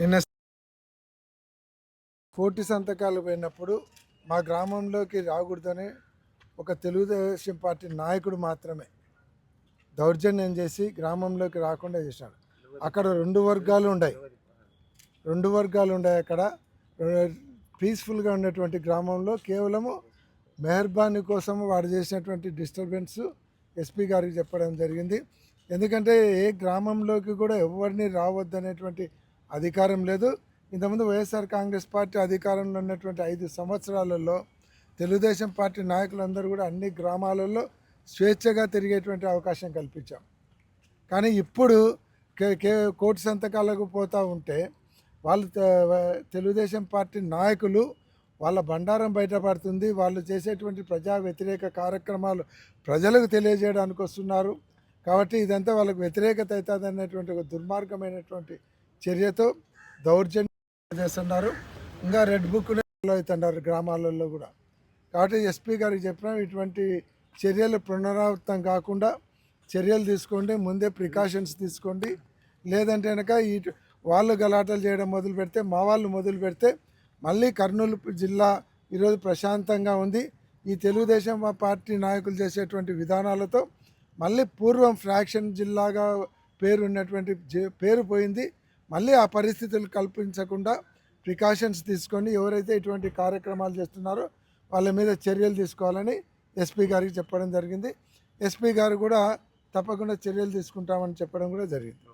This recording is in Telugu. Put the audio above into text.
నిన్న కోటి సంతకాలు పోయినప్పుడు మా గ్రామంలోకి రాకూడదని ఒక తెలుగుదేశం పార్టీ నాయకుడు మాత్రమే దౌర్జన్యం చేసి గ్రామంలోకి రాకుండా చేశాడు. అక్కడ రెండు వర్గాలు ఉన్నాయి అక్కడ పీస్ఫుల్గా ఉన్నటువంటి గ్రామంలో కేవలము మెహర్బానీ కోసం వాడు చేసినటువంటి డిస్టర్బెన్స్ ఎస్పీ గారికి చెప్పడం జరిగింది. ఎందుకంటే ఏ గ్రామంలోకి కూడా ఎవరిని రావద్దనేటువంటి అధికారం లేదు. ఇంతకుముందు వైఎస్ఆర్ కాంగ్రెస్ పార్టీ అధికారంలో ఉన్నటువంటి 5 సంవత్సరాలలో తెలుగుదేశం పార్టీ నాయకులందరూ కూడా అన్ని గ్రామాలలో స్వేచ్ఛగా తిరిగేటువంటి అవకాశం కల్పించాం. కానీ ఇప్పుడు కోటి సంతకాలకు పోతూ ఉంటే వాళ్ళు తెలుగుదేశం పార్టీ నాయకులు వాళ్ళ బండారం బయటపడుతుంది. వాళ్ళు చేసేటువంటి ప్రజా వ్యతిరేక కార్యక్రమాలు ప్రజలకు తెలియజేయడానికి వస్తున్నారు. కాబట్టి ఇదంతా వాళ్ళకు వ్యతిరేకత అవుతుంది అనేటువంటి ఒక దుర్మార్గమైనటువంటి చర్యతో దౌర్జన్యం చేస్తున్నారు. ఇంకా రెడ్ బుక్ ఫాలో అవుతున్నారు గ్రామాలలో కూడా. కాబట్టి ఎస్పీ గారికి చెప్పినా ఇటువంటి చర్యలు పునరావృతం కాకుండా చర్యలు తీసుకోండి, ముందే ప్రికాషన్స్ తీసుకోండి. లేదంటే కనుక వాళ్ళు గలాటలు చేయడం మొదలు పెడితే, మా వాళ్ళు మొదలు పెడితే మళ్ళీ కర్నూలు జిల్లా ఈరోజు ప్రశాంతంగా ఉంది. ఈ తెలుగుదేశం పార్టీ నాయకులు చేసేటువంటి విధానాలతో మళ్ళీ పూర్వం ఫ్రాక్షన్ జిల్లాగా పేరు పోయింది. మళ్ళీ ఆ పరిస్థితులు కల్పించకుండా ప్రికాషన్స్ తీసుకొని ఎవరైతే ఇటువంటి కార్యక్రమాలు చేస్తున్నారో వాళ్ళ మీద చర్యలు తీసుకోవాలని ఎస్పీ గారికి చెప్పడం జరిగింది. ఎస్పీ గారు కూడా తప్పకుండా చర్యలు తీసుకుంటామని చెప్పడం కూడా జరిగింది.